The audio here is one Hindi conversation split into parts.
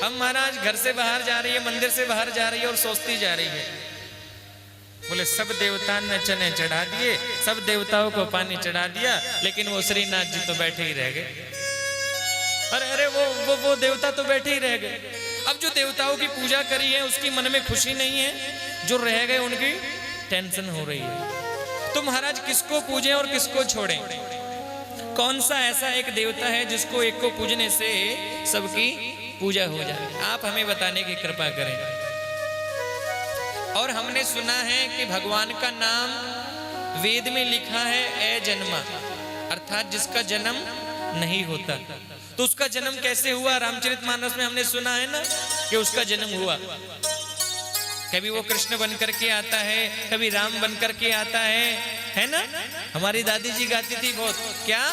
हम महाराज घर से बाहर जा रही है, मंदिर से बाहर जा रही है और सोचती जा रही है, बोले सब देवता ने चने चढ़ा दिए, सब देवताओं को पानी चढ़ा दिया, लेकिन वो श्रीनाथ जी तो बैठे ही रह गए। अरे अरे वो देवता तो बैठे ही रह गए। अब जो देवताओं की पूजा करी है उसकी मन में खुशी नहीं है, जो रह गए उनकी टेंशन हो रही है। तो महाराज किसको पूजें और किसको छोड़ें? कौन सा ऐसा एक देवता है जिसको एक को पूजने से सबकी पूजा हो जाए? आप हमें बताने की कृपा करें। और हमने सुना है कि भगवान का नाम वेद में लिखा है ए जन्मा, अर्थात जिसका जन्म नहीं होता। तो उसका जन्म कैसे हुआ? रामचरितमानस में हमने सुना है ना कि उसका जन्म हुआ। कभी वो कृष्ण बन करके आता है, कभी राम बन करके आता है ना? हमारी दादी जी गाती थी बहुत, क्या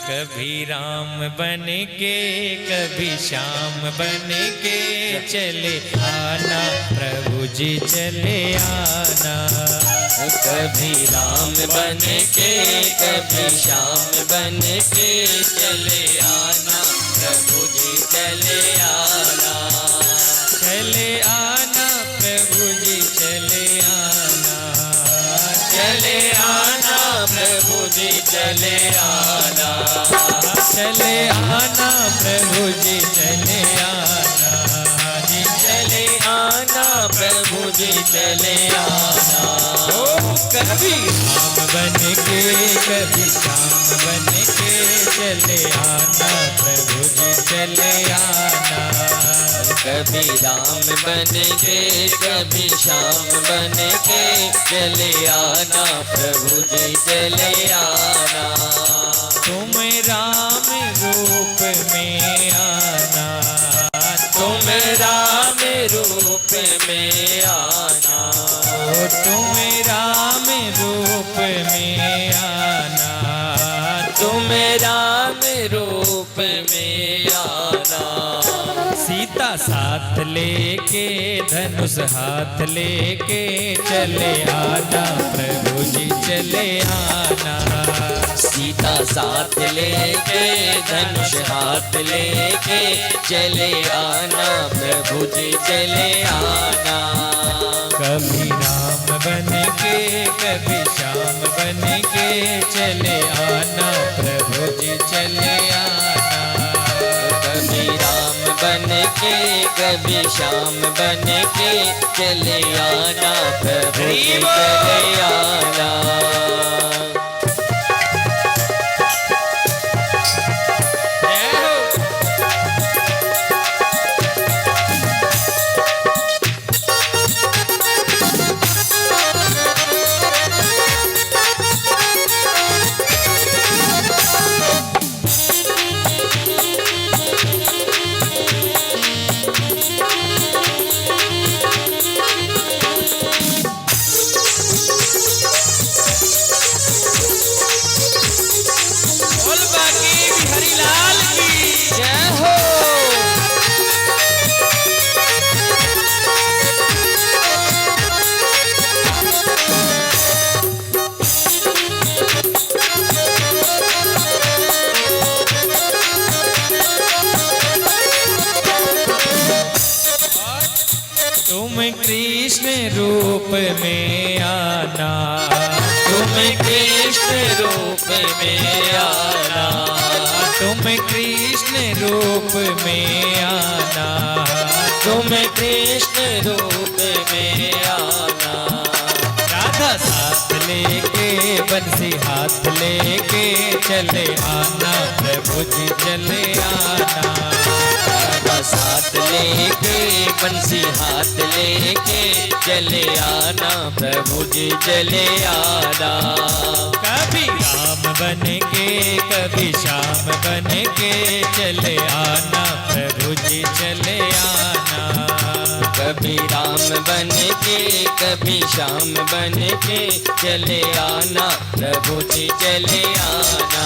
कभी राम बन के कभी श्याम बन के चले आना प्रभु जी चले आना। कभी राम बन के कभी श्याम बन के चले आना प्रभु जी चले आना। चले आना प्रभु जी चले आना, चले आना प्रभु जी चले आना। चले आना प्रभु जी चले आना जी, चले आना प्रभु जी चले आना। कभी राम बन के कभी श्याम बन के चले आना प्रभु जी चले आना। कभी राम बन के कभी श्याम बन के चले आना प्रभु जी चले आना। तुम राम रूप में आना, तुम राम रूप में आना। तुम राम रूप में आना, तुम राम रूप में आना। सीता साथ लेके धनुष हाथ लेके चले आना प्रभु जी चले आना। सीता साथ लेके धनुष हाथ लेके चले आना प्रभु जी चले आना। कभी राम बन के कभी श्याम बन के चले आना प्रभु जी चले आना। कभी राम बन के कभी श्याम बन के चले आना प्रभु जी चले आना। कृष्ण रूप में आना, तुम कृष्ण रूप में आना। तुम कृष्ण रूप में आना, तुम कृष्ण रूप में आना। राधा साथ लेके बंसी हाथ लेके चले आना प्रभु जी चले आना। साथ लेके बंसी हाथ लेके चले आना प्रभु जी चले आना। कभी राम बन के कभी श्याम बन के चले आना प्रभु जी चले आना। कभी राम बन के कभी श्याम बन के चले आना प्रभु जी चले आना।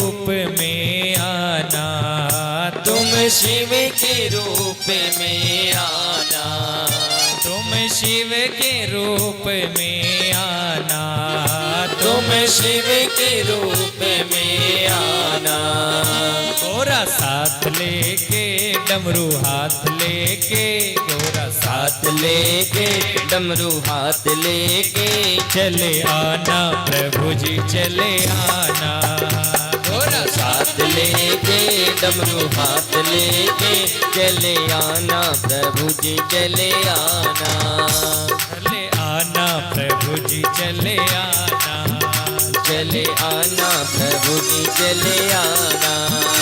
रूप में आना, तुम शिव के रूप में आना, तुम शिव के रूप में आना, तुम शिव के रूप में आना। गोरा साथ लेके डमरू हाथ लेके, गोरा हाथ लेके डमरू हाथ लेके चले आना प्रभु जी चले आना। गोरा साथ लेके डमरू हाथ लेके चले आना प्रभु जी चले आना। चले आना प्रभु जी चले आना, चले आना प्रभु जी चले आना।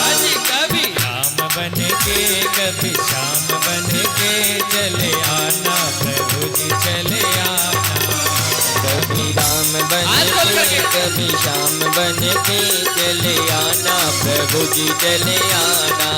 आज कभी राम बन के कभी श्याम बन के चले आना प्रभु जी चले आना। कभी राम बन के कभी श्याम बन के चले आना प्रभु जी चले आना।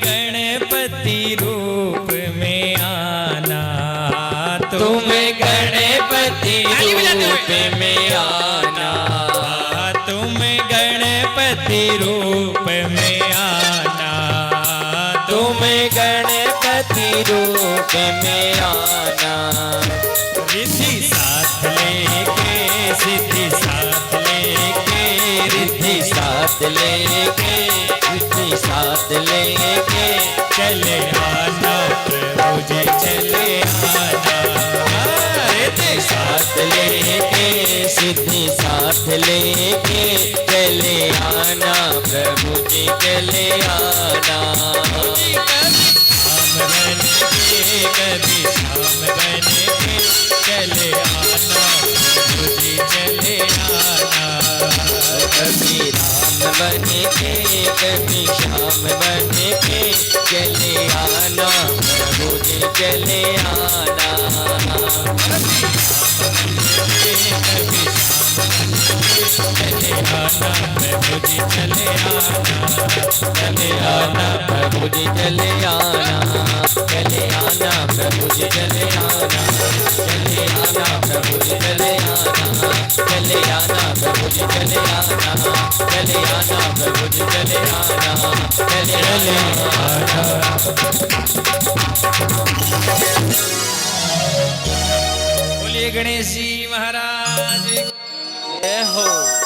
गणपति रूप में आना, तुम गणपति रूप में आना, तुम गणपति रूप में आना, तुम गणपति रूप में आना। रिद्धि साथ लेके सिद्धि साथ लेके सिद्धि साथ लेके, सिद्धि साथ लेके चले आना प्रभु जी चले आना। सिद्धि साथ लेके, सिद्धि साथ लेके चले आना प्रभु जी चले आना। शाम बन के कभी शाम बन के चले आना प्रभु जी चले आना। कभी राम बन के, कभी श्याम बन के चले आना प्रभु जी चले आना। चले आना प्रभु जी चले आना। चले आना प्रभु जी चले आना, चले आना प्रभु जी चले आना, चले आना प्रभु जी चले आना, चले आना प्रभु जी चले आना, चले आना प्रभु जी चले आना, चले आना। बोलिए गणेश जी महाराज। जय हो।